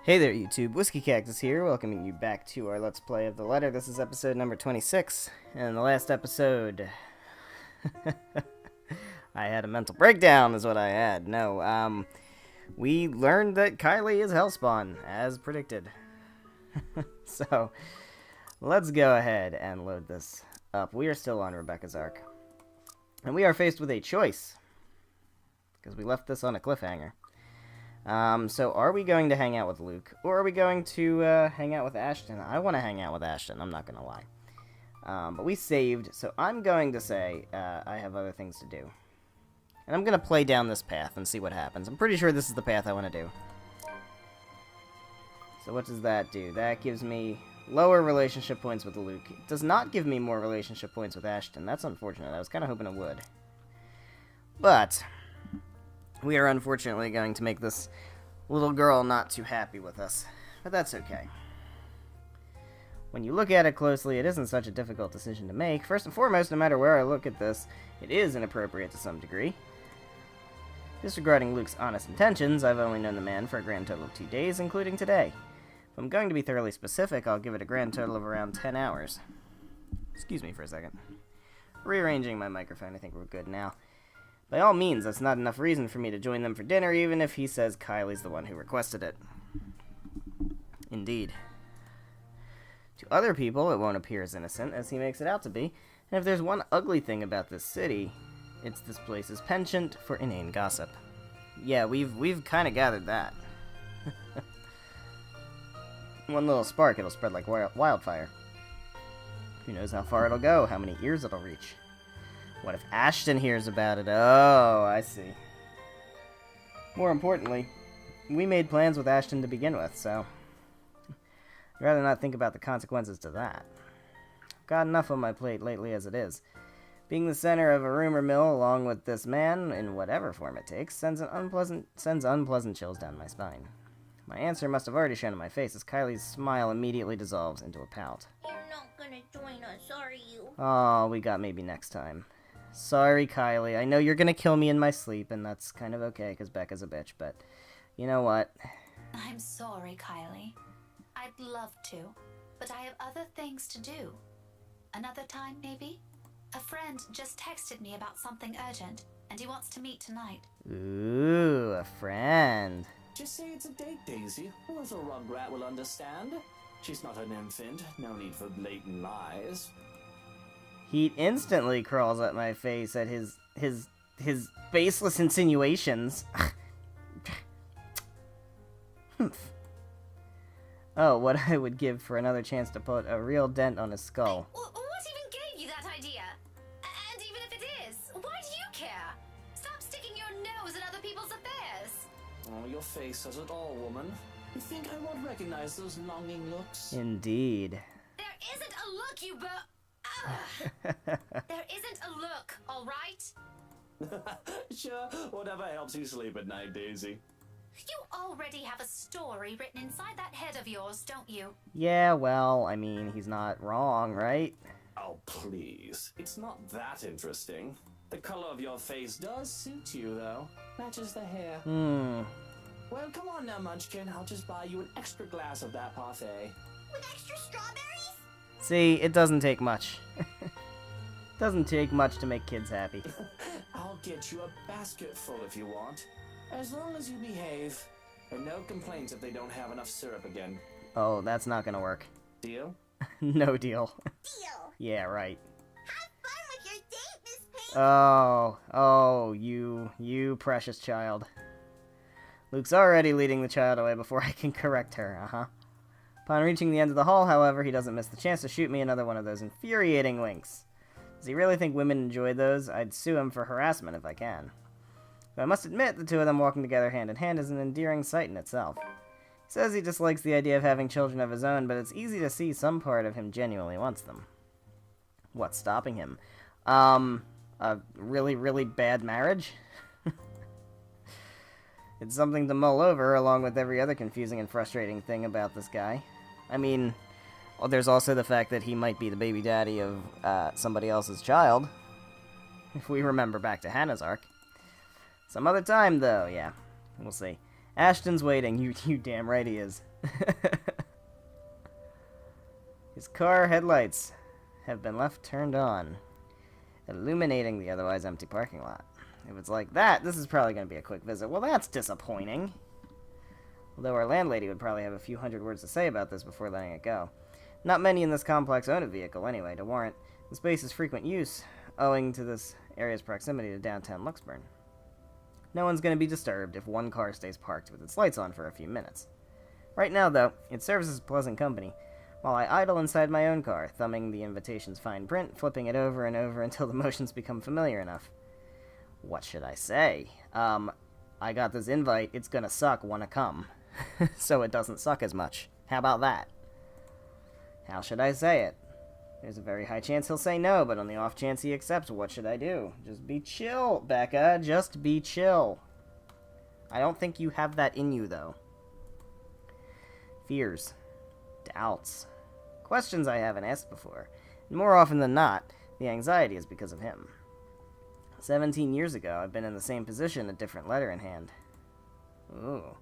Hey there, YouTube. WhiskeyCactus here, welcoming you back to our Let's Play of the Letter. This is episode number 26, and in the last episode, I had a mental breakdown, is what I had. No, we learned that Kylie is Hellspawn, as predicted. So, let's go ahead and load this up. We are still on Rebecca's arc, and we are faced with a choice, because we left this on a cliffhanger. So are we going to hang out with Luke, or are we going to hang out with Ashton? I want to hang out with Ashton, I'm not going to lie. But we saved, so I'm going to say I have other things to do. And I'm going to play down this path and see what happens. I'm pretty sure this is the path I want to do. So what does that do? That gives me lower relationship points with Luke. It does not give me more relationship points with Ashton. That's unfortunate. I was kind of hoping it would. But we are unfortunately going to make this little girl not too happy with us. But that's okay. When you look at it closely, it isn't such a difficult decision to make. First and foremost, no matter where I look at this, it is inappropriate to some degree. Disregarding Luke's honest intentions, I've only known the man for a grand total of 2 days, including today. If I'm going to be thoroughly specific, I'll give it a grand total of around 10 hours. Excuse me for a second. Rearranging my microphone, I think we're good now. By all means, that's not enough reason for me to join them for dinner, even if he says Kylie's the one who requested it. Indeed. To other people, it won't appear as innocent as he makes it out to be, and if there's one ugly thing about this city, it's this place's penchant for inane gossip. Yeah, we've kind of gathered that. One little spark, it'll spread like wildfire. Who knows how far it'll go, how many ears it'll reach. What if Ashton hears about it? Oh, I see. More importantly, we made plans with Ashton to begin with, so I'd rather not think about the consequences to that. I've got enough on my plate lately as it is. Being the center of a rumor mill along with this man, in whatever form it takes, sends unpleasant chills down my spine. My answer must have already shown in my face as Kylie's smile immediately dissolves into a pout. You're not gonna join us, are you? Oh, we got maybe next time. Sorry, Kylie. I know you're gonna kill me in my sleep, and that's kind of okay, because Becca's a bitch, but you know what? I'm sorry, Kylie. I'd love to, but I have other things to do. Another time, maybe? A friend just texted me about something urgent, and he wants to meet tonight. Ooh, a friend. Just say it's a date, Daisy. A little rugrat will understand. She's not an infant. No need for blatant lies. Heat instantly crawls at my face at his baseless insinuations. Oh, what I would give for another chance to put a real dent on his skull. What even gave you that idea? And even if it is, why do you care? Stop sticking your nose in other people's affairs. Oh, your face says it all, woman. You think I won't recognize those longing looks? Indeed. There isn't a look, you There isn't a look, all right? Sure, whatever helps you sleep at night, Daisy. You already have a story written inside that head of yours, don't you? Yeah, well, I mean, he's not wrong, right? Oh, please. It's not that interesting. The color of your face does suit you, though. Matches the hair. Well, come on now, Munchkin. I'll just buy you an extra glass of that parfait. With extra strawberries? See, it doesn't take much. Doesn't take much to make kids happy. I'll get you a basket full if you want. As long as you behave. And no complaints if they don't have enough syrup again. Oh, that's not gonna work. Deal? No deal. Deal. Yeah, right. Have fun with your date, Miss Pink. Oh, you precious child. Luke's already leading the child away before I can correct her, Upon reaching the end of the hall, however, he doesn't miss the chance to shoot me another one of those infuriating winks. Does he really think women enjoy those? I'd sue him for harassment if I can. But I must admit, the two of them walking together hand in hand is an endearing sight in itself. He says he dislikes the idea of having children of his own, but it's easy to see some part of him genuinely wants them. What's stopping him? A really, really bad marriage? It's something to mull over, along with every other confusing and frustrating thing about this guy. I mean, well, there's also the fact that he might be the baby daddy of somebody else's child. If we remember back to Hannah's arc. Some other time, though, yeah. We'll see. Ashton's waiting. You damn right he is. His car headlights have been left turned on, illuminating the otherwise empty parking lot. If it's like that, this is probably going to be a quick visit. Well, that's disappointing. Although our landlady would probably have a few hundred words to say about this before letting it go. Not many in this complex own a vehicle, anyway, to warrant the space's frequent use, owing to this area's proximity to downtown Luxburn. No one's going to be disturbed if one car stays parked with its lights on for a few minutes. Right now, though, it serves as pleasant company, while I idle inside my own car, thumbing the invitation's fine print, flipping it over and over until the motions become familiar enough. What should I say? I got this invite, it's gonna suck, wanna come. So it doesn't suck as much. How about that? How should I say it? There's a very high chance he'll say no, but on the off chance he accepts, what should I do? Just be chill, Becca. Just be chill. I don't think you have that in you, though. Fears. Doubts. Questions I haven't asked before. And more often than not, the anxiety is because of him. 17 years ago, I've been in the same position, a different letter in hand. Ooh.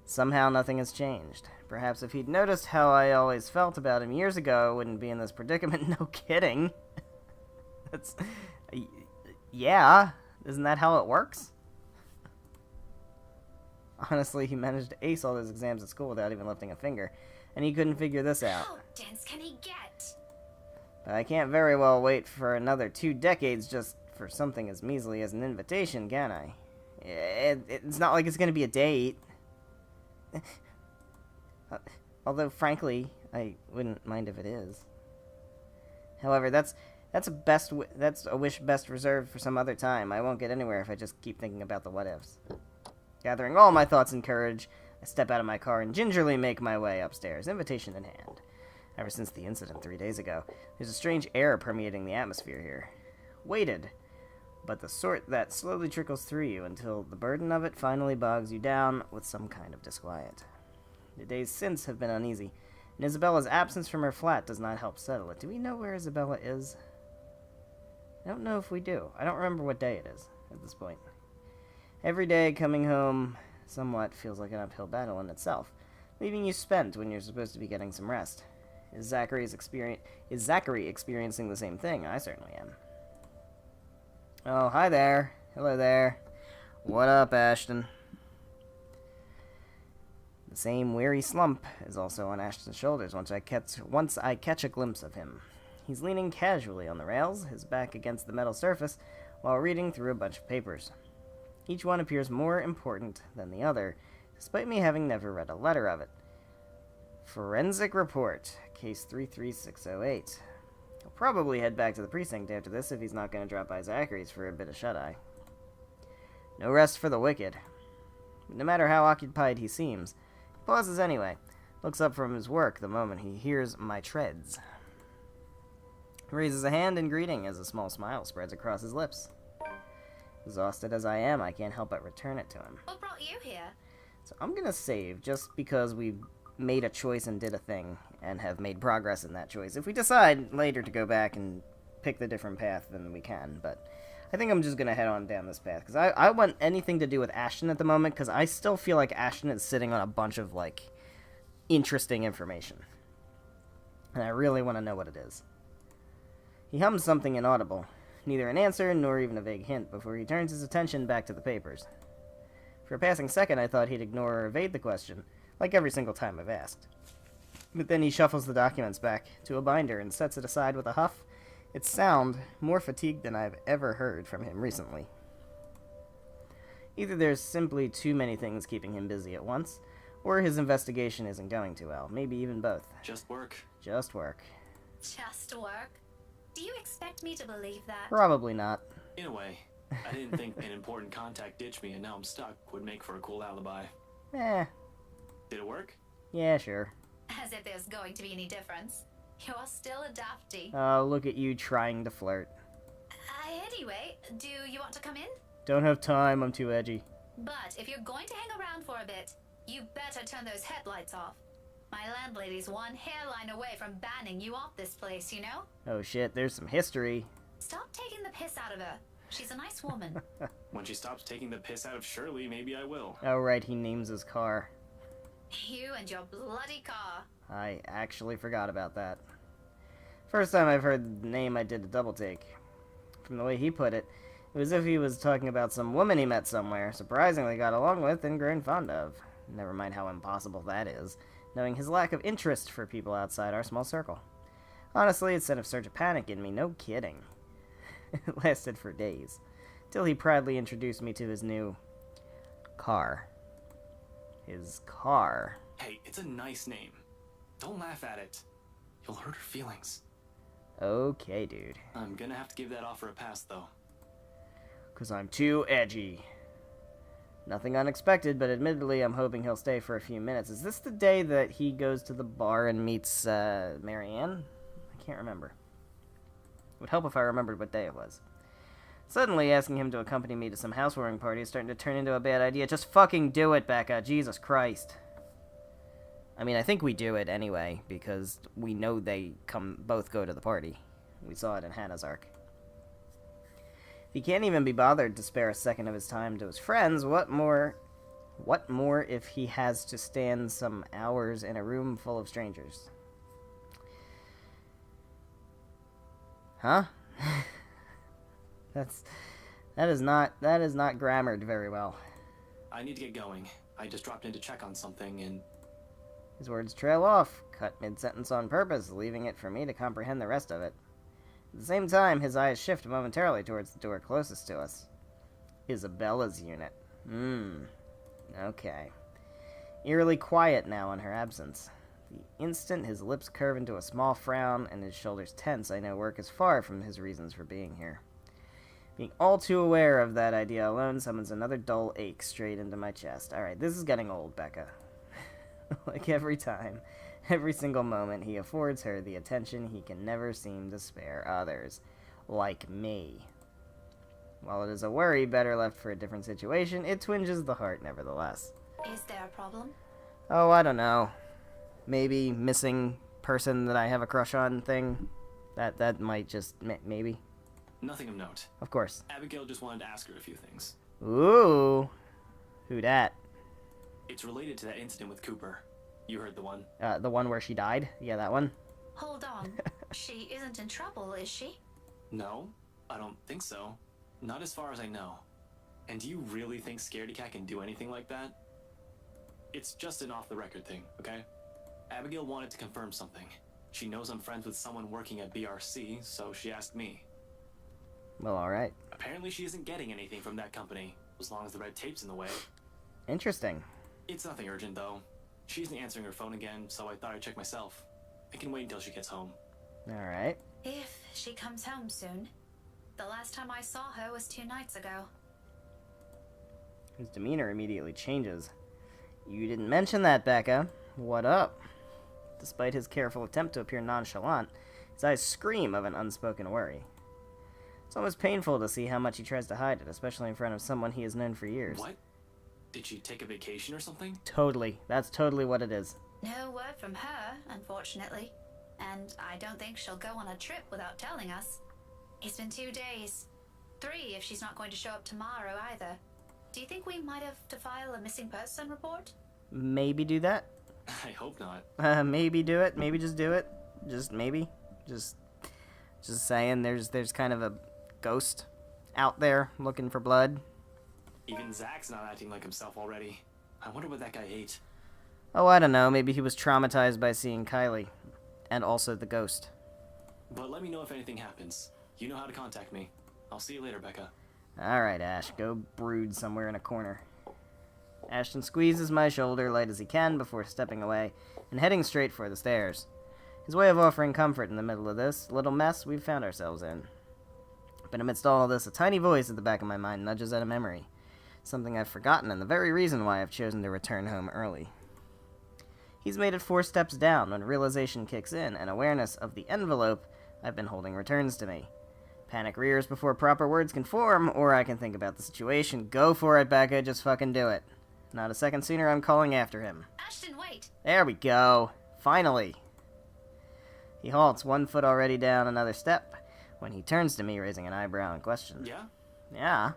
Somehow nothing has changed. Perhaps if he'd noticed how I always felt about him years ago, I wouldn't be in this predicament. No kidding. That's... yeah. Isn't that how it works? Honestly, he managed to ace all his exams at school without even lifting a finger, and he couldn't figure this out. How dense can he get? But I can't very well wait for another 2 decades just for something as measly as an invitation, can I? It's not like it's going to be a date. Although, frankly, I wouldn't mind if it is. However, that's a wish best reserved for some other time. I won't get anywhere if I just keep thinking about the what-ifs. Gathering all my thoughts and courage, I step out of my car and gingerly make my way upstairs, invitation in hand. Ever since the incident 3 days ago, there's a strange air permeating the atmosphere here. Weighted, but the sort that slowly trickles through you until the burden of it finally bogs you down with some kind of disquiet. The days since have been uneasy, and Isabella's absence from her flat does not help settle it. Do we know where Isabella is? I don't know if we do. I don't remember what day it is at this point. Every day coming home somewhat feels like an uphill battle in itself, leaving you spent when you're supposed to be getting some rest. Is Zachary experiencing the same thing? I certainly am. Oh, hi there. Hello there. What up, Ashton? The same weary slump is also on Ashton's shoulders once I catch a glimpse of him. He's leaning casually on the rails, his back against the metal surface, while reading through a bunch of papers. Each one appears more important than the other, despite me having never read a letter of it. Forensic report, case 33608. He'll probably head back to the precinct after this if he's not going to drop by Zachary's for a bit of shut-eye. No rest for the wicked. No matter how occupied he seems, he pauses anyway, looks up from his work the moment he hears my treads. He raises a hand in greeting as a small smile spreads across his lips. Exhausted as I am, I can't help but return it to him. What brought you here? So I'm gonna save, just because we've made a choice and did a thing, and have made progress in that choice. If we decide later to go back and pick the different path, then we can, but I think I'm just gonna head on down this path, because I want anything to do with Ashton at the moment, because I still feel like Ashton is sitting on a bunch of, like, interesting information. And I really want to know what it is. He hums something inaudible. Neither an answer nor even a vague hint before he turns his attention back to the papers. For a passing second, I thought he'd ignore or evade the question, like every single time I've asked. But then he shuffles the documents back to a binder and sets it aside with a huff, its sound more fatigued than I've ever heard from him recently. Either there's simply too many things keeping him busy at once, or his investigation isn't going too well. Maybe even both. Just work. Just work. Just work? Do you expect me to believe that? Probably not. In a way, I didn't think an important contact ditched me and now I'm stuck would make for a cool alibi. Eh. Did it work? Yeah, sure. As if there's going to be any difference. You're still a dafty. Oh, look at you trying to flirt. Anyway, do you want to come in? Don't have time, I'm too edgy. But if you're going to hang around for a bit, you better turn those headlights off. My landlady's one hairline away from banning you off this place, you know? Oh shit, there's some history. Stop taking the piss out of her. She's a nice woman. When she stops taking the piss out of Shirley, maybe I will. Oh, right, he names his car. You and your bloody car. I actually forgot about that. First time I've heard the name, I did a double take. From the way he put it, it was as if he was talking about some woman he met somewhere, surprisingly got along with and grown fond of. Never mind how impossible that is, knowing his lack of interest for people outside our small circle. Honestly, it sent a surge of panic in me, no kidding. It lasted for days, till he proudly introduced me to his new car. His car. Hey, it's a nice name. Don't laugh at it. You'll hurt her feelings. Okay, dude. I'm gonna have to give that offer a pass, though. 'Cause I'm too edgy. Nothing unexpected, but admittedly, I'm hoping he'll stay for a few minutes. Is this the day that he goes to the bar and meets, Marianne? I can't remember. It would help if I remembered what day it was. Suddenly, asking him to accompany me to some housewarming party is starting to turn into a bad idea. Just fucking do it, Becca. Jesus Christ. I mean, I think we do it anyway, because we know they both go to the party. We saw it in Hannah's arc. If he can't even be bothered to spare a second of his time to his friends, what more if he has to stand some hours in a room full of strangers? Huh? That is not grammared very well. I need to get going. I just dropped in to check on something, and... His words trail off, cut mid-sentence on purpose, leaving it for me to comprehend the rest of it. At the same time, his eyes shift momentarily towards the door closest to us. Isabella's unit. Okay. Eerily quiet now in her absence. The instant his lips curve into a small frown and his shoulders tense, I know work is far from his reasons for being here. Being all too aware of that idea alone summons another dull ache straight into my chest. Alright, this is getting old, Becca. Like every time, every single moment, he affords her the attention he can never seem to spare others. Like me. While it is a worry better left for a different situation, it twinges the heart nevertheless. Is there a problem? Oh, I don't know. Maybe missing person that I have a crush on thing. That might just... maybe. Nothing of note. Of course. Abigail just wanted to ask her a few things. Ooh. Who dat? It's related to that incident with Cooper. You heard the one. The one where she died? Yeah, that one. Hold on. She isn't in trouble, is she? No, I don't think so. Not as far as I know. And do you really think Scaredy Cat can do anything like that? It's just an off-the-record thing, okay? Abigail wanted to confirm something. She knows I'm friends with someone working at BRC, so she asked me. Well, alright. Apparently she isn't getting anything from that company, as long as the red tape's in the way. Interesting. It's nothing urgent, though. She isn't answering her phone again, so I thought I'd check myself. I can wait until she gets home. Alright. If she comes home soon. The last time I saw her was 2 nights ago. His demeanor immediately changes. You didn't mention that, Becca. What up? Despite his careful attempt to appear nonchalant, his eyes scream of an unspoken worry. It's almost painful to see how much he tries to hide it, especially in front of someone he has known for years. What? Did she take a vacation or something? Totally. That's totally what it is. No word from her, unfortunately. And I don't think she'll go on a trip without telling us. It's been 2 days. 3 if she's not going to show up tomorrow either. Do you think we might have to file a missing person report? Maybe do that. I hope not. Maybe do it. Maybe just do it. Just maybe. Just saying there's kind of a ghost out there looking for blood. Even Zach's not acting like himself already. I wonder what that guy ate. Oh, I don't know. Maybe he was traumatized by seeing Kylie. And also the ghost. But let me know if anything happens. You know how to contact me. I'll see you later, Becca. Alright, Ash. Go brood somewhere in a corner. Ashton squeezes my shoulder light as he can before stepping away and heading straight for the stairs. His way of offering comfort in the middle of this little mess we've found ourselves in. But amidst all of this, a tiny voice at the back of my mind nudges at a memory. Something I've forgotten and the very reason why I've chosen to return home early. He's made it 4 steps down when realization kicks in and awareness of the envelope I've been holding returns to me. Panic rears before proper words can form, or I can think about the situation. Go for it, Becca, just fucking do it. Not a second sooner, I'm calling after him. Ashton, wait! There we go. Finally. He halts, 1 foot already down another step, when he turns to me, raising an eyebrow in question. Yeah? Yeah.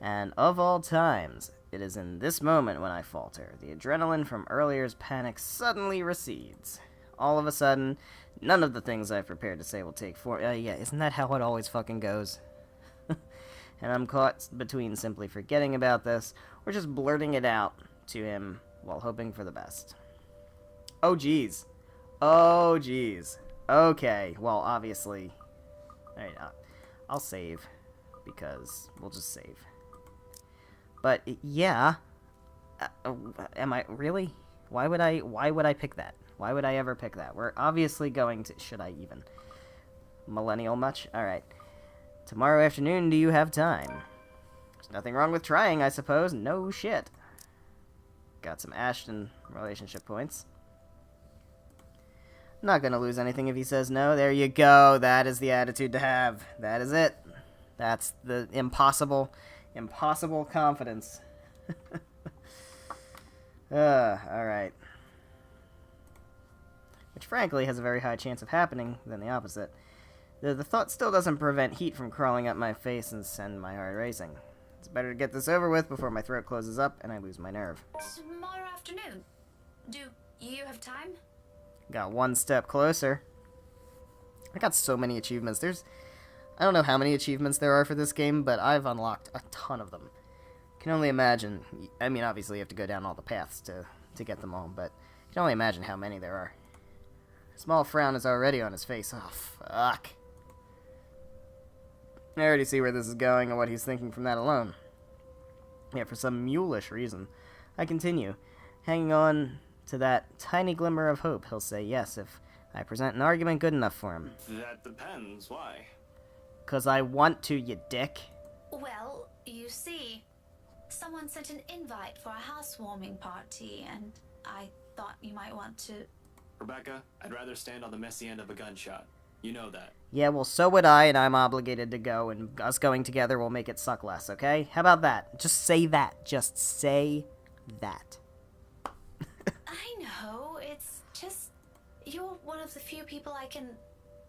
And of all times, it is in this moment when I falter. The adrenaline from earlier's panic suddenly recedes. All of a sudden, none of the things I've prepared to say will take form. Yeah, isn't that how it always fucking goes? And I'm caught between simply forgetting about this or just blurting it out to him while hoping for the best. Oh, jeez. Oh, jeez. Okay, well, obviously... Alright, I'll save, because we'll just save. But, yeah... am I... Really? Why would I pick that? Why would I ever pick that? We're obviously going to... Should I even? Millennial much? Alright. Tomorrow afternoon, do you have time? There's nothing wrong with trying, I suppose. No shit. Got some Ashton relationship points. Not gonna lose anything if he says no. There you go. That is the attitude to have. That is it. That's the impossible confidence. Alright. Which frankly has a very high chance of happening than the opposite. The thought still doesn't prevent heat from crawling up my face and send my heart racing. It's better to get this over with before my throat closes up and I lose my nerve. Tomorrow afternoon. Do you have time? Got one step closer. I got so many achievements. I don't know how many achievements there are for this game, but I've unlocked a ton of them. Can only imagine. I mean, obviously you have to go down all the paths to get them all, but I can only imagine how many there are. A small frown is already on his face. Oh, fuck. I already see where this is going and what he's thinking from that alone. Yet for some mulish reason, I continue, hanging on to that tiny glimmer of hope he'll say yes if I present an argument good enough for him. That depends. Why? 'Cause I want to, you dick. Well, you see, someone sent an invite for a housewarming party, and I thought you might want to... Rebecca, I'd rather stand on the messy end of a gunshot. You know that. Yeah, well, so would I, and I'm obligated to go, and us going together will make it suck less, okay? How about that? Just say that. Just say that. I know, it's just... You're one of the few people I can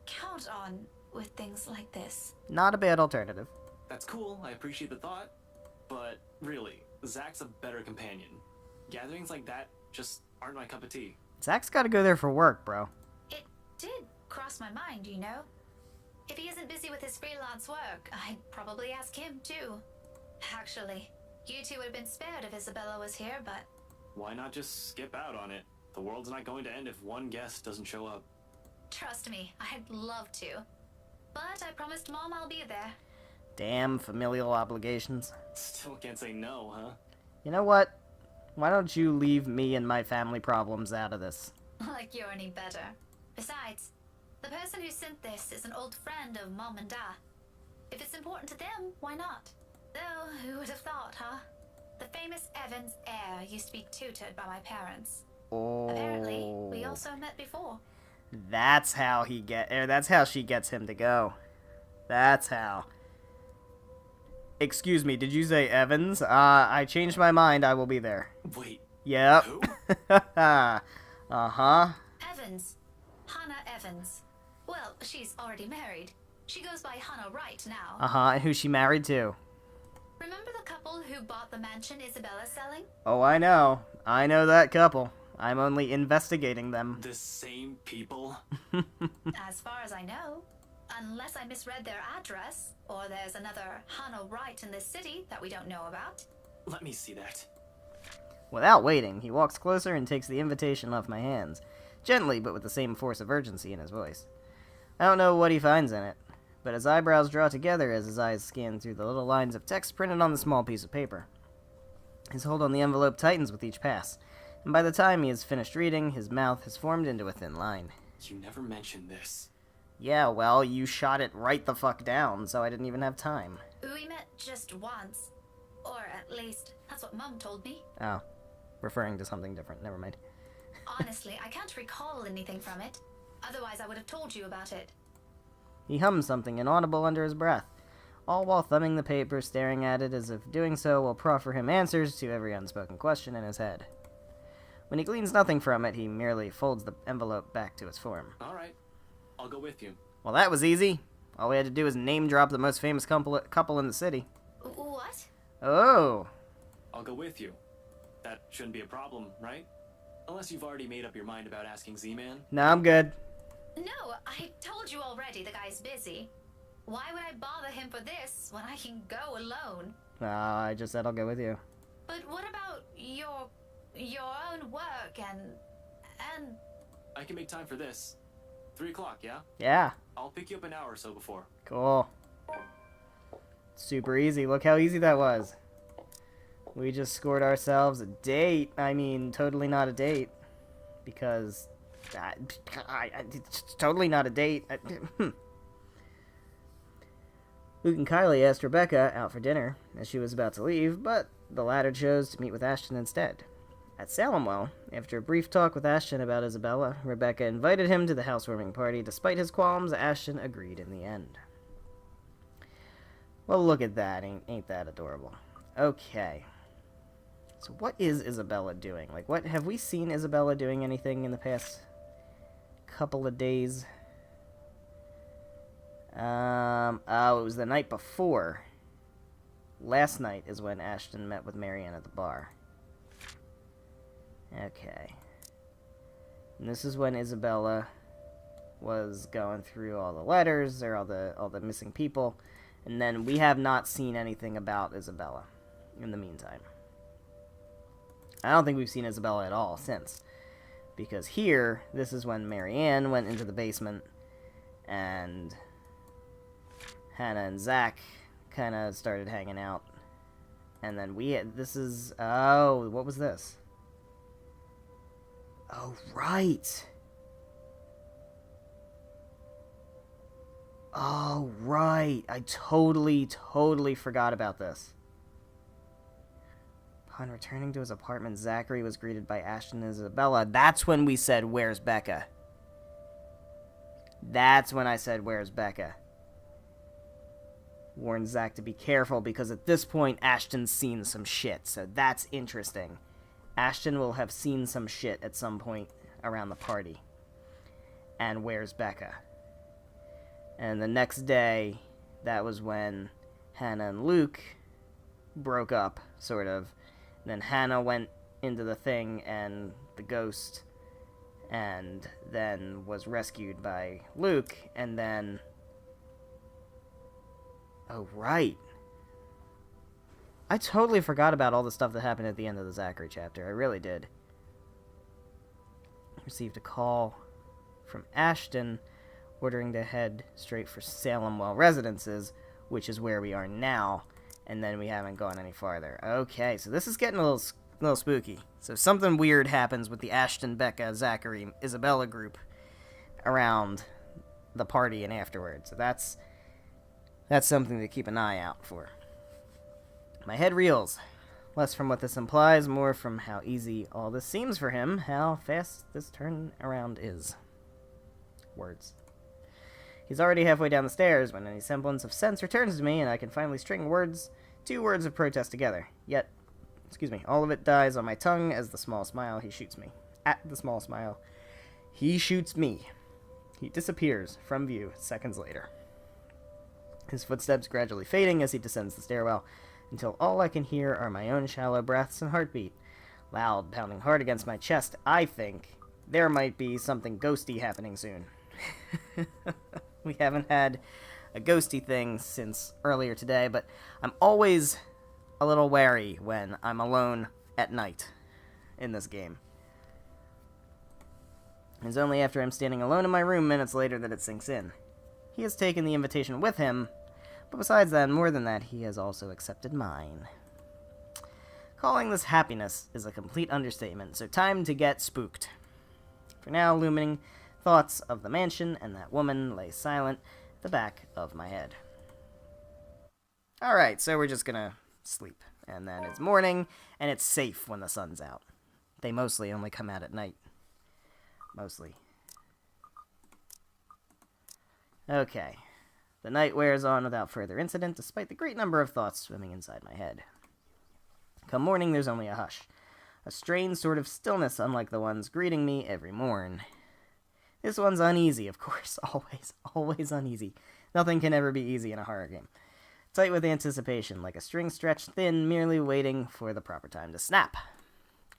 count on with things like this. Not a bad alternative. That's cool, I appreciate the thought. But really, Zach's a better companion. Gatherings like that just aren't my cup of tea. Zach's gotta go there for work, bro. It did cross my mind, you know? If he isn't busy with his freelance work, I'd probably ask him too. Actually, you two would have been spared if Isabella was here, but... Why not just skip out on it? The world's not going to end if one guest doesn't show up. Trust me, I'd love to. But I promised Mom I'll be there. Damn familial obligations. Still can't say no, huh? You know what? Why don't you leave me and my family problems out of this? Like you're any better. Besides, the person who sent this is an old friend of Mom and Dad. If it's important to them, why not? Though, who would have thought, huh? The famous Evans heir used to be tutored by my parents. Oh. Apparently, we also met before. That's how that's how she gets him to go. That's how. Excuse me, did you say Evans? I changed my mind. I will be there. Wait. Yep. Who? Uh-huh. Evans. Hannah Evans. Well, she's already married. She goes by Hannah Wright now. Uh-huh, and who's she married to? Remember the couple who bought the mansion Isabella's selling? Oh, I know. I know that couple. I'm only investigating them. The same people? As far as I know. Unless I misread their address, or there's another Hannah Wright in this city that we don't know about. Let me see that. Without waiting, he walks closer and takes the invitation off my hands. Gently, but with the same force of urgency in his voice. I don't know what he finds in it, but his eyebrows draw together as his eyes scan through the little lines of text printed on the small piece of paper. His hold on the envelope tightens with each pass, and by the time he has finished reading, his mouth has formed into a thin line. You never mentioned this. Yeah, well, you shot it right the fuck down, so I didn't even have time. We met just once. Or at least, that's what Mum told me. Oh, referring to something different. Never mind. Honestly, I can't recall anything from it. Otherwise, I would have told you about it. He hums something inaudible under his breath, all while thumbing the paper, staring at it as if doing so will proffer him answers to every unspoken question in his head. When he gleans nothing from it, he merely folds the envelope back to its form. All right. I'll go with you. Well, that was easy. All we had to do was name drop the most famous couple in the city. What? Oh. I'll go with you. That shouldn't be a problem, right? Unless you've already made up your mind about asking Z-Man. No, I'm good. No, I told you already the guy's busy. Why would I bother him for this when I can go alone? I just said I'll go with you. But what about your own work and... I can make time for this. 3 o'clock, yeah? Yeah. I'll pick you up an hour or so before. Cool. Super easy. Look how easy that was. We just scored ourselves a date. I mean, totally not a date. Because... it's totally not a date. Luke and Kylie asked Rebecca out for dinner as she was about to leave, but the latter chose to meet with Ashton instead. At Salemwell, after a brief talk with Ashton about Isabella, Rebecca invited him to the housewarming party. Despite his qualms, Ashton agreed in the end. Well, look at that. Ain't that adorable? Okay. So what is Isabella doing? Like, what have we seen Isabella doing anything in the past couple of days? Oh, it was the night before. Last night is when Ashton met with Marianne at the bar. Okay. And this is when Isabella was going through all the letters, or all the missing people, and then we have not seen anything about Isabella in the meantime. I don't think we've seen Isabella at all since. Because here, this is when Marianne went into the basement, and Hannah and Zach kind of started hanging out. And then oh, what was this? Oh, right. Oh, right. I totally forgot about this. Upon returning to his apartment, Zachary was greeted by Ashton and Isabella. That's when we said, "Where's Becca?" That's when I said, "Where's Becca?" Warned Zach to be careful because at this point, Ashton's seen some shit. So that's interesting. Ashton will have seen some shit at some point around the party. And where's Becca? And the next day, that was when Hannah and Luke broke up, sort of. Then Hannah went into the thing and the ghost, and then was rescued by Luke, and then... Oh, right. I totally forgot about all the stuff that happened at the end of the Zachary chapter. I really did. Received a call from Ashton ordering to head straight for Salemwell Residences, which is where we are now, and then we haven't gone any farther. Okay, so this is getting a little spooky. So something weird happens with the Ashton, Becca, Zachary, Isabella group around the party and afterwards. So that's something to keep an eye out for. My head reels. Less from what this implies, more from how easy all this seems for him, how fast this turnaround is. Words. He's already halfway down the stairs when any semblance of sense returns to me, and I can finally string two words of protest together. Yet, all of it dies on my tongue as the small smile he shoots me. At the small smile, he shoots me. He disappears from view seconds later. His footsteps gradually fading as he descends the stairwell, until all I can hear are my own shallow breaths and heartbeat. Loud, pounding hard against my chest, I think there might be something ghosty happening soon. We haven't had a ghosty thing since earlier today, but I'm always a little wary when I'm alone at night in this game. It's only after I'm standing alone in my room minutes later that it sinks in. He has taken the invitation with him, but besides that, and more than that, he has also accepted mine. Calling this happiness is a complete understatement, so time to get spooked. For now, looming thoughts of the mansion and that woman lay silent at the back of my head. Alright, so we're just gonna sleep. And then it's morning, and it's safe when the sun's out. They mostly only come out at night. Mostly. Okay. The night wears on without further incident, despite the great number of thoughts swimming inside my head. Come morning, there's only a hush. A strange sort of stillness unlike the ones greeting me every morn. This one's uneasy, of course, always uneasy. Nothing can ever be easy in a horror game. Tight with anticipation, like a string stretched thin, merely waiting for the proper time to snap.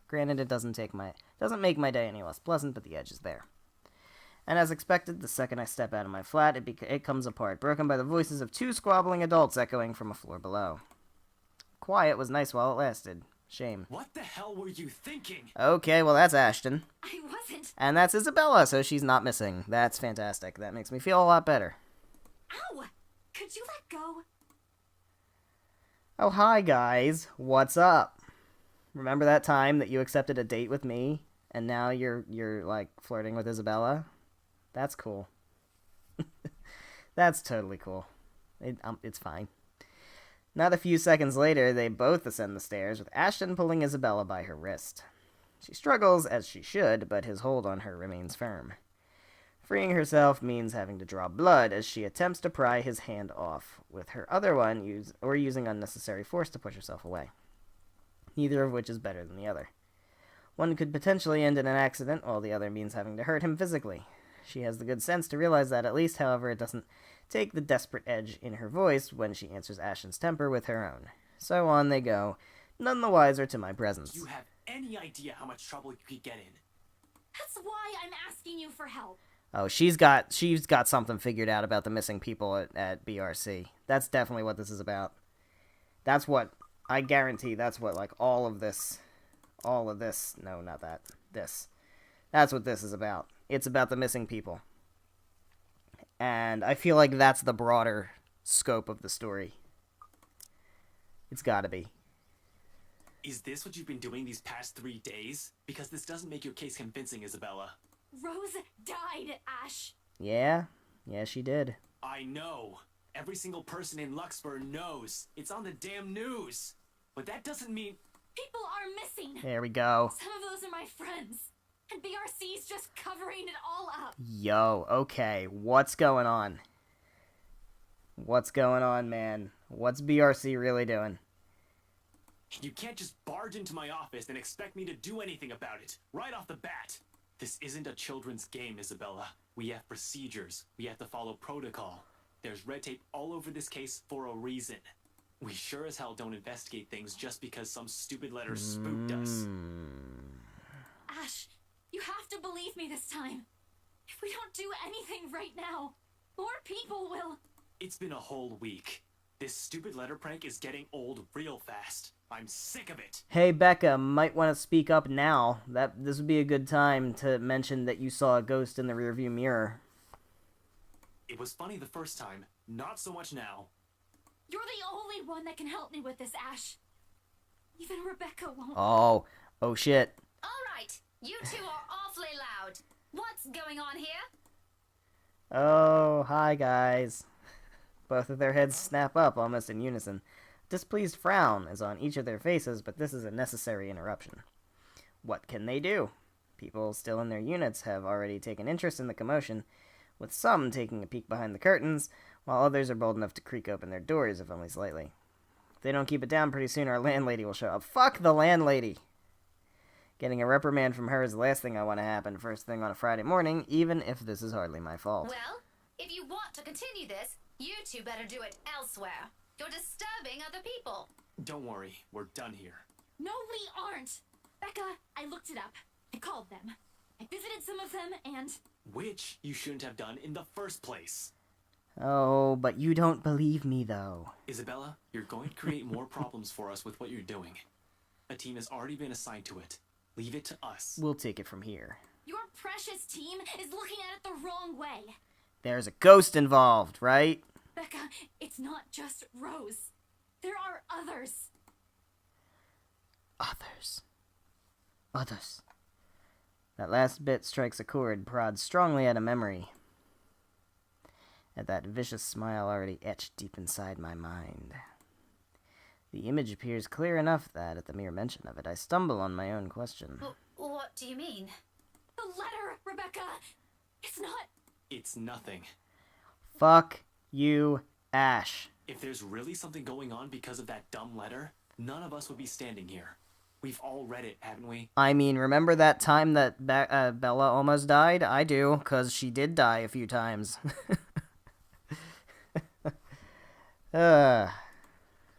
Granted, it doesn't make my day any less pleasant, but the edge is there. And as expected, the second I step out of my flat, it comes apart, broken by the voices of 2 squabbling adults echoing from a floor below. Quiet was nice while it lasted. Shame. What the hell were you thinking? Okay, well that's Ashton. I wasn't. And that's Isabella, so she's not missing. That's fantastic. That makes me feel a lot better. Ow! Could you let go? Oh, hi guys. What's up? Remember that time that you accepted a date with me, and now you're like flirting with Isabella? That's cool. That's totally cool. It's fine. Not a few seconds later, they both ascend the stairs, with Ashton pulling Isabella by her wrist. She struggles, as she should, but his hold on her remains firm. Freeing herself means having to draw blood as she attempts to pry his hand off, with her other one using unnecessary force to push herself away. Neither of which is better than the other. One could potentially end in an accident, while the other means having to hurt him physically. She has the good sense to realize that at least, however, it doesn't take the desperate edge in her voice when she answers Ashton's temper with her own. So on they go, none the wiser to my presence. Do you have any idea how much trouble you could get in? That's why I'm asking you for help. Oh, she's got something figured out about the missing people at BRC. That's definitely what this is about. That's what, I guarantee that's what, like, all of this, no, not that, this. That's what this is about. It's about the missing people. And I feel like that's the broader scope of the story. It's gotta be. Is this what you've been doing these past 3 days? Because this doesn't make your case convincing, Isabella. Rose died, Ash. Yeah, she did. I know. Every single person in Luxburg knows. It's on the damn news. But that doesn't mean... People are missing. There we go. Some of those are my friends. And BRC's just covering it all up. Yo, okay, what's going on? What's going on, man? What's BRC really doing? You can't just barge into my office and expect me to do anything about it, right off the bat. This isn't a children's game, Isabella. We have procedures. We have to follow protocol. There's red tape all over this case for a reason. We sure as hell don't investigate things just because some stupid letter spooked us. Ash, you have to believe me this time. If we don't do anything right now, more people will... It's been a whole week. This stupid letter prank is getting old real fast. I'm sick of it. Hey, Becca, might want to speak up now. This would be a good time to mention that you saw a ghost in the rearview mirror. It was funny the first time, not so much now. You're the only one that can help me with this, Ash. Even Rebecca won't. Oh shit. All right, you two are awfully loud. What's going on here? Oh, hi guys. Both of their heads snap up almost in unison. Displeased frown is on each of their faces, but this is a necessary interruption. What can they do? People still in their units have already taken interest in the commotion, with some taking a peek behind the curtains, while others are bold enough to creak open their doors, if only slightly. If they don't keep it down, pretty soon our landlady will show up. Fuck the landlady! Getting a reprimand from her is the last thing I want to happen first thing on a Friday morning, even if this is hardly my fault. Well, if you want to continue this, you two better do it elsewhere. You're disturbing other people. Don't worry, we're done here. No, we aren't. Becca, I looked it up. I called them. I visited some of them, and... Which you shouldn't have done in the first place. Oh, but you don't believe me, though. Isabella, you're going to create more problems for us with what you're doing. A team has already been assigned to it. Leave it to us. We'll take it from here. Your precious team is looking at it the wrong way. There's a ghost involved, right? Becca, it's not just Rose. There are others. Others. That last bit strikes a chord, prods strongly at a memory. At that vicious smile already etched deep inside my mind. The image appears clear enough that, at the mere mention of it, I stumble on my own question. What do you mean? The letter, Rebecca! It's not... It's nothing. Fuck you, Ash. If there's really something going on because of that dumb letter, none of us would be standing here. We've all read it, haven't we? I mean, remember that time that Bella almost died? I do, 'cause she did die a few times. Ugh.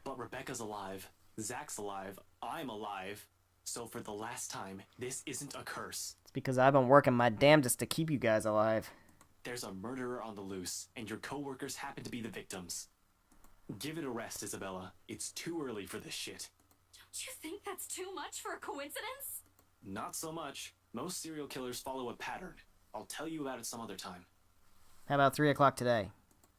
But Rebecca's alive, Zach's alive, I'm alive. So for the last time, this isn't a curse. It's because I've been working my damnedest to keep you guys alive. There's a murderer on the loose, and your co-workers happen to be the victims. Give it a rest, Isabella. It's too early for this shit. Don't you think that's too much for a coincidence? Not so much. Most serial killers follow a pattern. I'll tell you about it some other time. How about 3 o'clock today?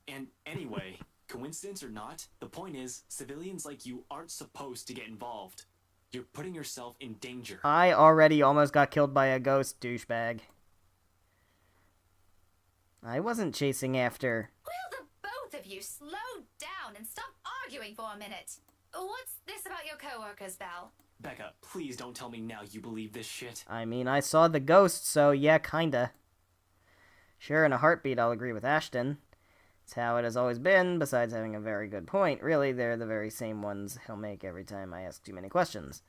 And anyway, coincidence or not, the point is, civilians like you aren't supposed to get involved. You're putting yourself in danger. I already almost got killed by a ghost, douchebag. I wasn't chasing after... Will the both of you slow down and stop arguing for a minute? What's this about your coworkers, Belle? Becca, please don't tell me now you believe this shit. I mean, I saw the ghost, so yeah, kinda. Sure, in a heartbeat, I'll agree with Ashton. It's how it has always been, besides having a very good point. Really, they're the very same ones he'll make every time I ask too many questions.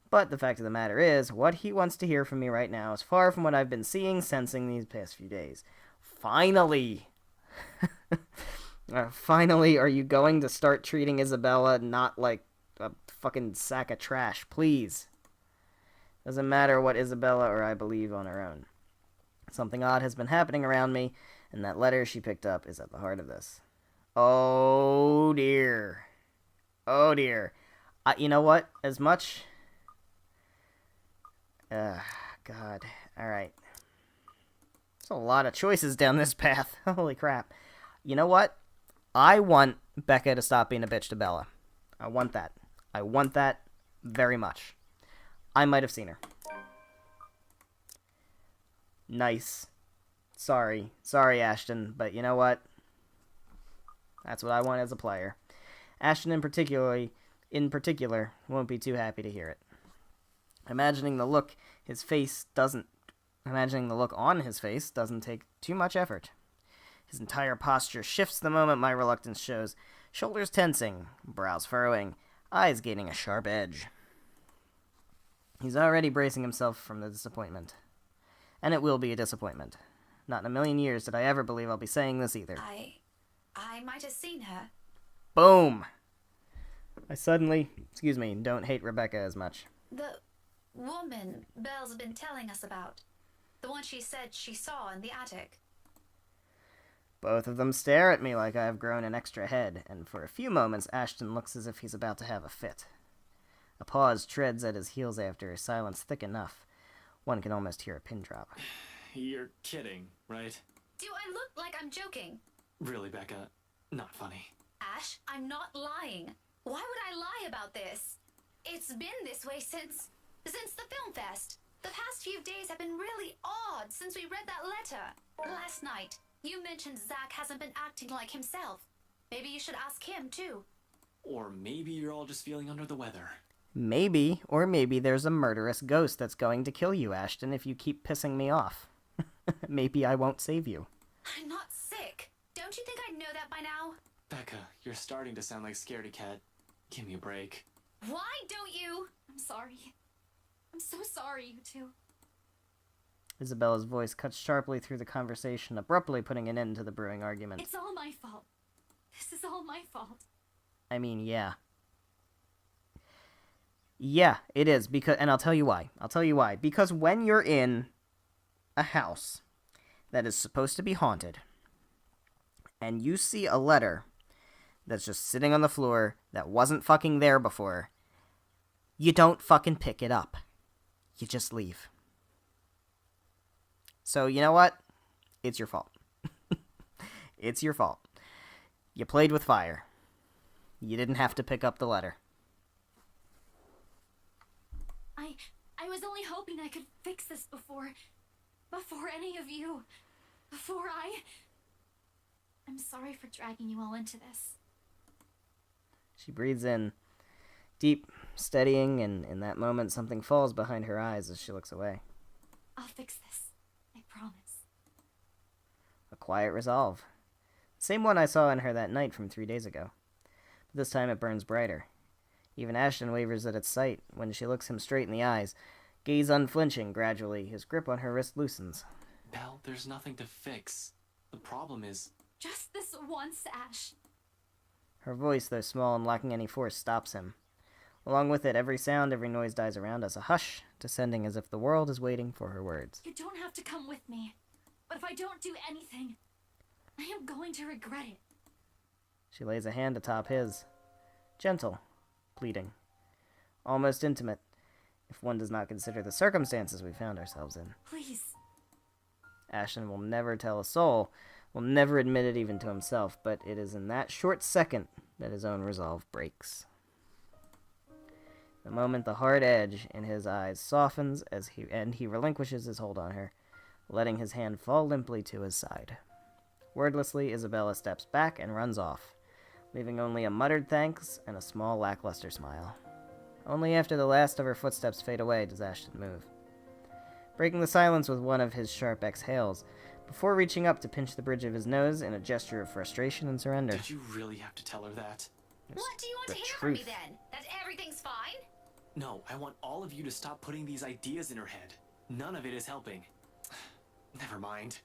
But the fact of the matter is, what he wants to hear from me right now is far from what I've been seeing, sensing these past few days. Finally! Finally, are you going to start treating Isabella not like a fucking sack of trash, please? Doesn't matter what Isabella or I believe on her own. Something odd has been happening around me, and that letter she picked up is at the heart of this. Oh, dear. Oh, dear. You know what? As much... God. Alright. There's a lot of choices down this path. Holy crap. You know what? I want Becca to stop being a bitch to Bella. I want that. I want that very much. I might have seen her. Nice. Sorry. Sorry, Ashton, but you know what? That's what I want as a player. Ashton in particular won't be too happy to hear it. Imagining the look on his face doesn't take too much effort. His entire posture shifts the moment my reluctance shows. Shoulders tensing, brows furrowing, eyes gaining a sharp edge. He's already bracing himself from the disappointment. And it will be a disappointment. Not in a million years did I ever believe I'll be saying this either. I might have seen her. Boom! I suddenly, don't hate Rebecca as much. The woman Belle's been telling us about. The one she said she saw in the attic. Both of them stare at me like I've grown an extra head, and for a few moments Ashton looks as if he's about to have a fit. A pause treads at his heels after a silence thick enough. One can almost hear a pin drop. You're kidding, right? Do I look like I'm joking? Really, Becca? Not funny. Ash, I'm not lying. Why would I lie about this? It's been this way since the film fest. The past few days have been really odd since we read that letter. Last night, you mentioned Zach hasn't been acting like himself. Maybe you should ask him, too. Or maybe you're all just feeling under the weather. Maybe, or maybe there's a murderous ghost that's going to kill you, Ashton, if you keep pissing me off. Maybe I won't save you. I'm not sick. Don't you think I'd know that by now? Becca, you're starting to sound like Scaredy Cat. Give me a break. Why don't you? I'm sorry. I'm so sorry, you two. Isabella's voice cuts sharply through the conversation, abruptly putting an end to the brewing argument. It's all my fault. This is all my fault. I mean, yeah. Yeah, it is, and I'll tell you why. Because when you're in a house that is supposed to be haunted, and you see a letter that's just sitting on the floor that wasn't fucking there before, you don't fucking pick it up. You just leave. So, you know what? It's your fault. It's your fault. You played with fire. You didn't have to pick up the letter. I was only hoping I could fix this before any of you. I'm sorry for dragging you all into this. She breathes in, deep, steadying, and in that moment something falls behind her eyes as she looks away. I'll fix this. I promise. A quiet resolve. The same one I saw in her that night from 3 days ago. But this time it burns brighter. Even Ashton wavers at its sight when she looks him straight in the eyes. Gaze unflinching, gradually, his grip on her wrist loosens. Belle, there's nothing to fix. The problem is... Just this once, Ash. Her voice, though small and lacking any force, stops him. Along with it, every sound, every noise dies around us, a hush, descending as if the world is waiting for her words. You don't have to come with me. But if I don't do anything, I am going to regret it. She lays a hand atop his. Gentle, pleading. Almost intimate, if one does not consider the circumstances we found ourselves in. Please. Ashton will never tell a soul, will never admit it even to himself, but it is in that short second that his own resolve breaks. The moment the hard edge in his eyes softens and he relinquishes his hold on her, letting his hand fall limply to his side. Wordlessly, Isabella steps back and runs off, leaving only a muttered thanks and a small lackluster smile. Only after the last of her footsteps fade away does Ashton move, breaking the silence with one of his sharp exhales, before reaching up to pinch the bridge of his nose in a gesture of frustration and surrender. Did you really have to tell her that? What do you want the to hear from me truth. then? That everything's fine? No, I want all of you to stop putting these ideas in her head. None of it is helping. Never mind.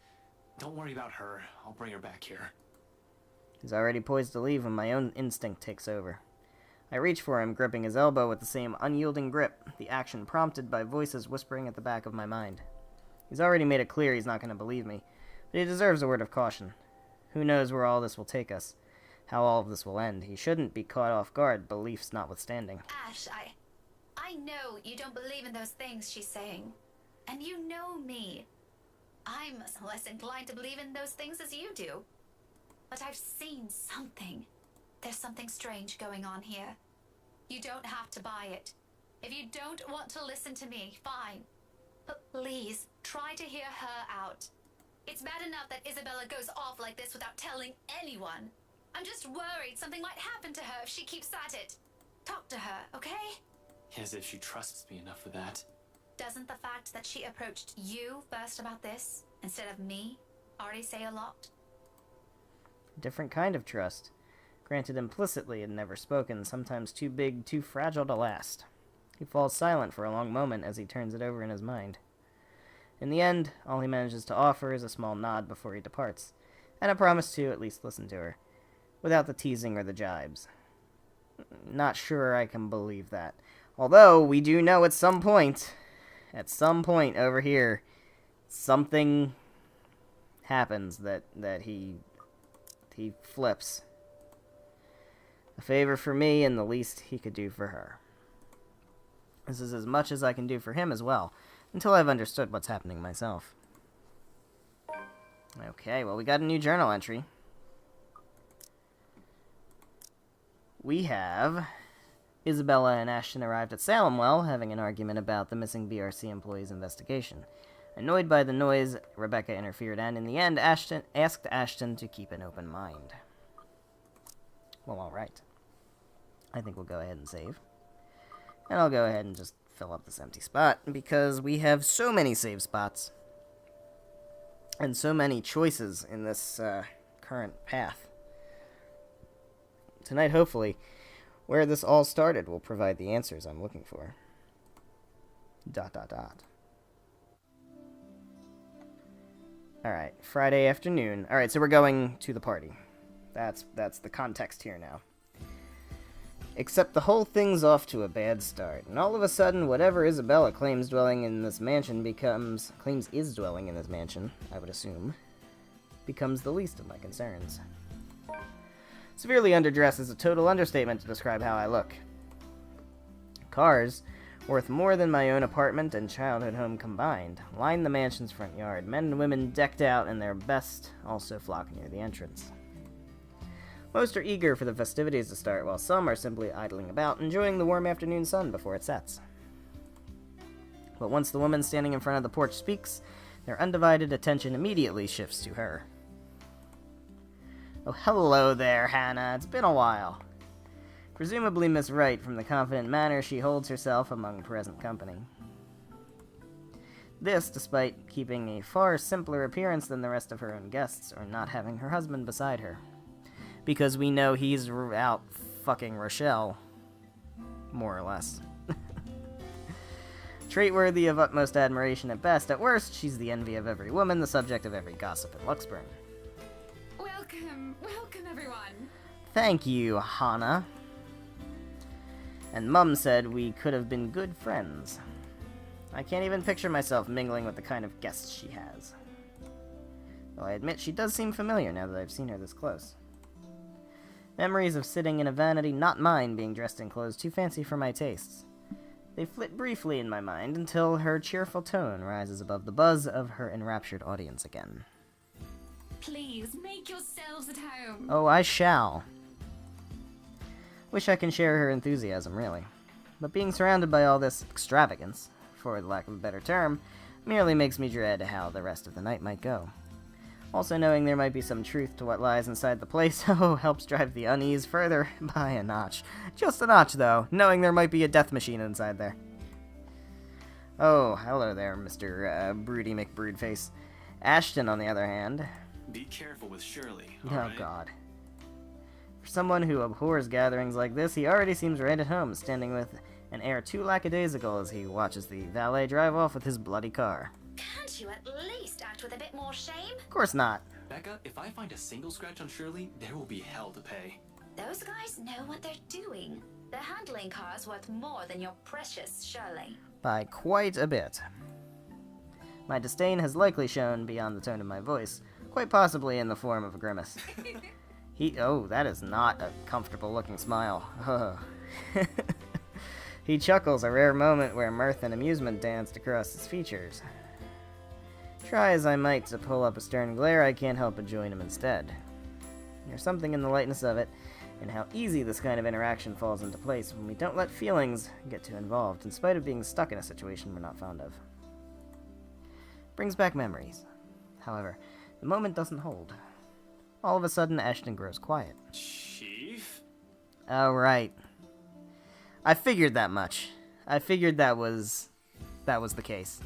Don't worry about her. I'll bring her back here. He's already poised to leave when my own instinct takes over. I reach for him, gripping his elbow with the same unyielding grip, the action prompted by voices whispering at the back of my mind. He's already made it clear he's not going to believe me, but he deserves a word of caution. Who knows where all this will take us, how all of this will end. He shouldn't be caught off guard, beliefs notwithstanding. Ash, I know you don't believe in those things she's saying. And you know me. I'm less inclined to believe in those things as you do. But I've seen something. There's something strange going on here. You don't have to buy it. If you don't want to listen to me, fine. But please, try to hear her out. It's bad enough that Isabella goes off like this without telling anyone. I'm just worried something might happen to her if she keeps at it. Talk to her, okay? As if she trusts me enough for that. Doesn't the fact that she approached you first about this, instead of me, already say a lot? Different kind of trust. Granted implicitly and never spoken, sometimes too big, too fragile to last. He falls silent for a long moment as he turns it over in his mind. In the end, all he manages to offer is a small nod before he departs, and a promise to at least listen to her, without the teasing or the jibes. Not sure I can believe that. Although, we do know at some point over here, something happens that he flips. A favor for me and the least he could do for her. This is as much as I can do for him as well, until I've understood what's happening myself. Okay, well, we got a new journal entry. We have Isabella and Ashton arrived at Salemwell, having an argument about the missing BRC employee's investigation. Annoyed by the noise, Rebecca interfered, and in the end, Ashton asked Ashton to keep an open mind. Well, alright. I think we'll go ahead and save. And I'll go ahead and just fill up this empty spot, because we have so many save spots. And so many choices in this current path. Tonight, hopefully, where this all started will provide the answers I'm looking for. ... Alright, Friday afternoon. Alright, so we're going to the party. That's the context here now. Except the whole thing's off to a bad start, and all of a sudden, whatever Isabella claims is dwelling in this mansion, I would assume, becomes the least of my concerns. Severely underdressed is a total understatement to describe how I look. Cars, worth more than my own apartment and childhood home combined, line the mansion's front yard. Men and women decked out in their best also flock near the entrance. Most are eager for the festivities to start, while some are simply idling about, enjoying the warm afternoon sun before it sets. But once the woman standing in front of the porch speaks, their undivided attention immediately shifts to her. Oh, hello there, Hannah. It's been a while. Presumably Miss Wright, from the confident manner she holds herself among present company. This, despite keeping a far simpler appearance than the rest of her own guests, or not having her husband beside her. Because we know he's out fucking Rochelle. More or less. Trait worthy of utmost admiration at best. At worst, she's the envy of every woman, the subject of every gossip in Luxburn. Welcome, welcome everyone. Thank you, Hana. And Mum said we could have been good friends. I can't even picture myself mingling with the kind of guests she has. Though I admit she does seem familiar now that I've seen her this close. Memories of sitting in a vanity not mine being dressed in clothes too fancy for my tastes. They flit briefly in my mind until her cheerful tone rises above the buzz of her enraptured audience again. Please, make yourselves at home. Oh, I shall. Wish I can share her enthusiasm, really. But being surrounded by all this extravagance, for the lack of a better term, merely makes me dread how the rest of the night might go. Also knowing there might be some truth to what lies inside the place, helps drive the unease further by a notch. Just a notch, though, knowing there might be a death machine inside there. Oh, hello there, Mr. Broody McBroodface. Ashton, on the other hand... Be careful with Shirley, Oh, alright? God. For someone who abhors gatherings like this, he already seems right at home, standing with an air too lackadaisical as he watches the valet drive off with his bloody car. Can't you at least act with a bit more shame? Of course not. Becca, if I find a single scratch on Shirley, there will be hell to pay. Those guys know what they're doing. They're handling cars worth more than your precious Shirley. By quite a bit. My disdain has likely shown beyond the tone of my voice, quite possibly in the form of a grimace. Oh, that is not a comfortable-looking smile. He chuckles, a rare moment where mirth and amusement danced across his features. Try as I might to pull up a stern glare, I can't help but join him instead. There's something in the lightness of it, and how easy this kind of interaction falls into place when we don't let feelings get too involved, in spite of being stuck in a situation we're not fond of. Brings back memories. However, the moment doesn't hold. All of a sudden, Ashton grows quiet. Chief? Oh, right. I figured that much. I figured that was the case.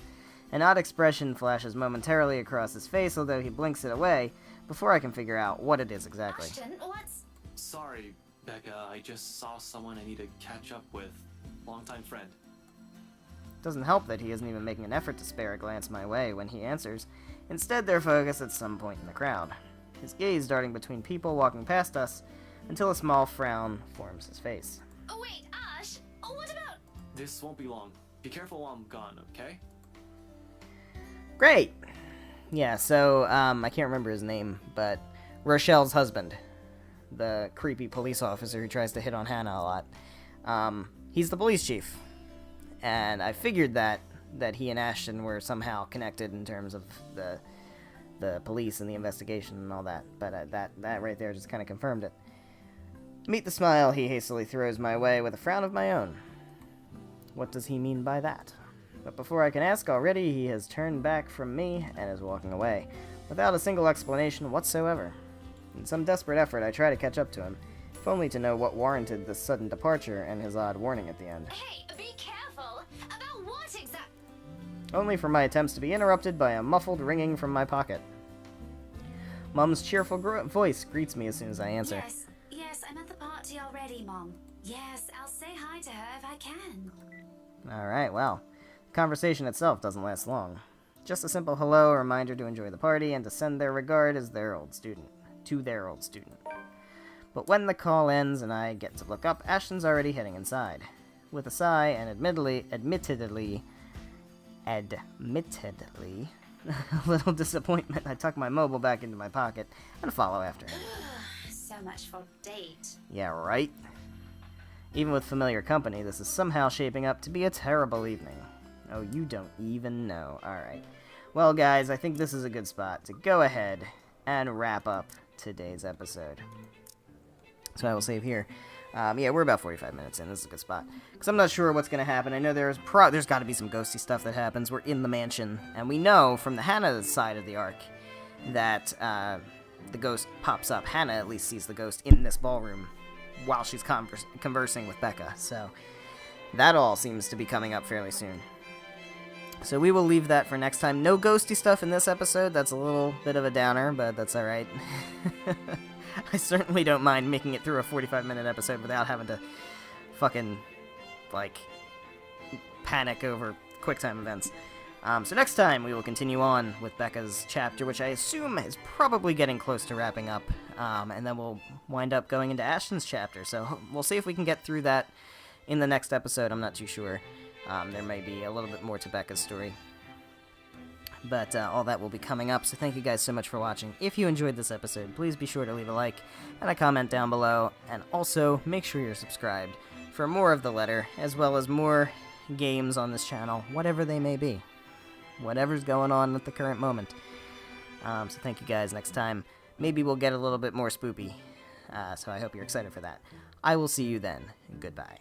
An odd expression flashes momentarily across his face, although he blinks it away, before I can figure out what it is exactly. Ashton, what's... Sorry, Becca, I just saw someone I need to catch up with. Longtime friend. Doesn't help that he isn't even making an effort to spare a glance my way when he answers. Instead, they're focused at some point in the crowd, his gaze darting between people walking past us, until a small frown forms his face. Oh wait, Ash. Oh, what about? This won't be long. Be careful while I'm gone, okay? Great! Yeah, so, I can't remember his name, but Rochelle's husband, the creepy police officer who tries to hit on Hannah a lot, he's the police chief. And I figured that he and Ashton were somehow connected in terms of the police and the investigation and all that, but that right there just kind of confirmed it. Meet the smile he hastily throws my way with a frown of my own. What does he mean by that? But before I can ask already, he has turned back from me and is walking away, without a single explanation whatsoever. In some desperate effort, I try to catch up to him, if only to know what warranted this sudden departure and his odd warning at the end. Hey, be careful. About what exactly? Only for my attempts to be interrupted by a muffled ringing from my pocket. Mum's cheerful voice greets me as soon as I answer. Yes, I'm at the party already, Mom. Yes, I'll say hi to her if I can. Alright, well, the conversation itself doesn't last long. Just a simple hello, a reminder to enjoy the party, and to send their regard as their old student. To their old student. But when the call ends and I get to look up, Ashton's already heading inside. With a sigh and admittedly, a little disappointment, I tuck my mobile back into my pocket and follow after him. So much for date. Yeah, right? Even with familiar company, this is somehow shaping up to be a terrible evening. Oh, you don't even know. Alright. Well, guys, I think this is a good spot to go ahead and wrap up today's episode. So I will save here. Yeah, we're about 45 minutes in. This is a good spot. Because I'm not sure what's going to happen. I know there's got to be some ghosty stuff that happens. We're in the mansion. And we know from the Hannah side of the arc that the ghost pops up. Hannah at least sees the ghost in this ballroom while she's conversing with Becca. So that all seems to be coming up fairly soon. So we will leave that for next time. No ghosty stuff in this episode. That's a little bit of a downer, but that's alright. I certainly don't mind making it through a 45-minute episode without having to fucking, like, panic over QuickTime events. So next time, we will continue on with Becca's chapter, which I assume is probably getting close to wrapping up, and then we'll wind up going into Ashton's chapter. So we'll see if we can get through that in the next episode. I'm not too sure. There may be a little bit more to Becca's story. But all that will be coming up, so thank you guys so much for watching. If you enjoyed this episode, please be sure to leave a like and a comment down below, and also make sure you're subscribed for more of The Letter, as well as more games on this channel, whatever they may be. Whatever's going on at the current moment. So thank you guys. Next time, maybe we'll get a little bit more spoopy. So I hope you're excited for that. I will see you then. Goodbye.